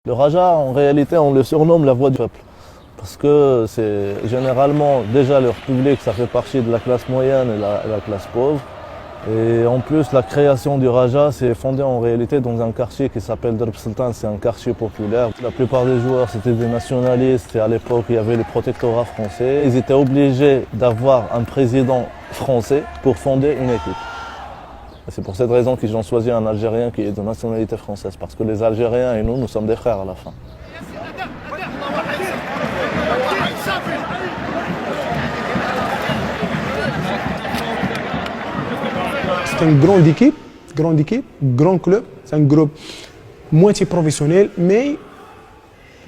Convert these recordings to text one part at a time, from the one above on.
Le Raja, en réalité, on le surnomme la voix du peuple. Parce que c'est généralement, déjà leur public, ça fait partie de la classe moyenne et la classe pauvre. Et en plus, la création du Raja, c'est fondé en réalité dans un quartier qui s'appelle Darb Sultan, c'est un quartier populaire. La plupart des joueurs, c'était des nationalistes et à l'époque, il y avait les protectorats français. Ils étaient obligés d'avoir un président français pour fonder une équipe. C'est pour cette raison qu'ils ont choisi un Algérien qui est de nationalité française, parce que les Algériens et nous sommes des frères à la fin. C'est une grande équipe, grand club, c'est un groupe moitié professionnel, mais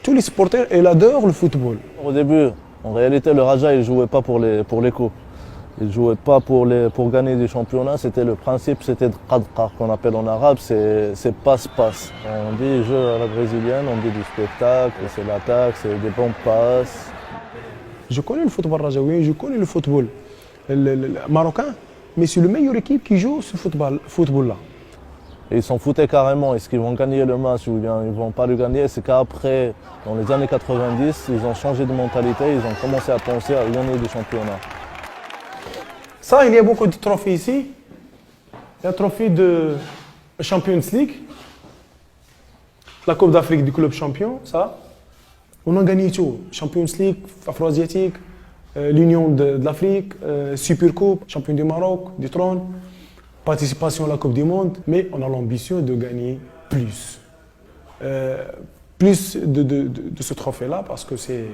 tous les supporters, ils adorent le football. Au début, en réalité, le Raja, il ne jouait pas pour les coupes. Il ne jouait pas pour gagner des championnats. C'était le principe, c'était qadqa qu'on appelle en arabe, c'est passe-passe. On dit jeu à la brésilienne, on dit du spectacle, c'est l'attaque, c'est des bonnes passes. Je connais le football rajaoui, je connais le football marocain, mais c'est la meilleure équipe qui joue ce football-là. Et ils s'en foutaient carrément. Est-ce qu'ils vont gagner le match ou bien ils ne vont pas le gagner? C'est qu'après, dans les années 90, ils ont changé de mentalité, ils ont commencé à penser à gagner des championnats. Ça, il y a beaucoup de trophées ici. Il y a un trophée de Champions League, la Coupe d'Afrique du club champion, ça. On a gagné tout. Champions League, Afro-Asiatique, l'Union de l'Afrique, Super Coupe, champion du Maroc, du trône, participation à la Coupe du Monde. Mais on a l'ambition de gagner plus. Plus de ce trophée-là parce que c'est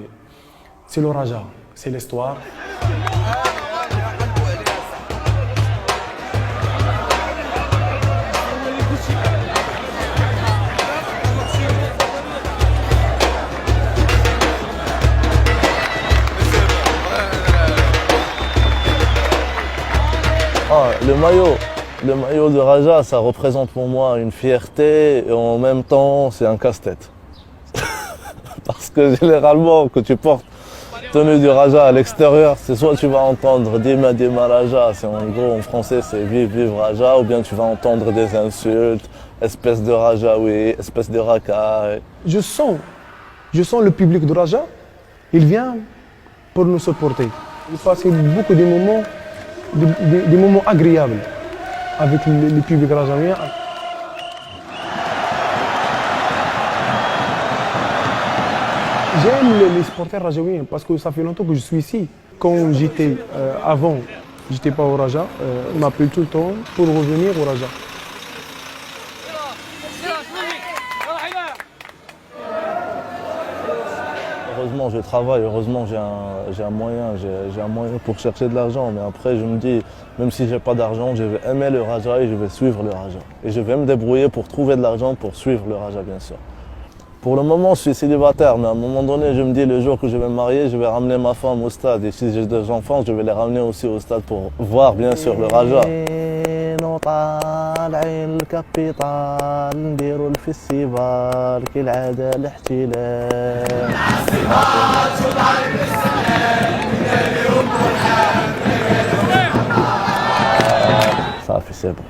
le Raja, c'est l'histoire. Le maillot de Raja, ça représente pour moi une fierté et en même temps, c'est un casse-tête. Parce que généralement, quand tu portes tenue du Raja à l'extérieur, c'est soit tu vas entendre Dima Dima Raja, c'est en gros en français c'est vive vive Raja, ou bien tu vas entendre des insultes, espèce de Rajaoui, espèce de racaille. Je sens le public de Raja, il vient pour nous supporter. Il passe beaucoup de moments, des moments agréables avec le public rajaouien. J'aime les supporters rajaouiens parce que ça fait longtemps que je suis ici. Quand j'étais avant, j'étais pas au Raja, on m'appelle tout le temps pour revenir au Raja. Heureusement, je travaille, heureusement, j'ai un moyen pour chercher de l'argent. Mais après, je me dis, même si j'ai pas d'argent, je vais aimer le Raja et je vais suivre le Raja. Et je vais me débrouiller pour trouver de l'argent pour suivre le Raja, bien sûr. Pour le moment, je suis célibataire, mais à un moment donné, je me dis, le jour que je vais me marier, je vais ramener ma femme au stade. Et si j'ai deux enfants, je vais les ramener aussi au stade pour voir, bien sûr, le Raja. Ça a fait c'est bon.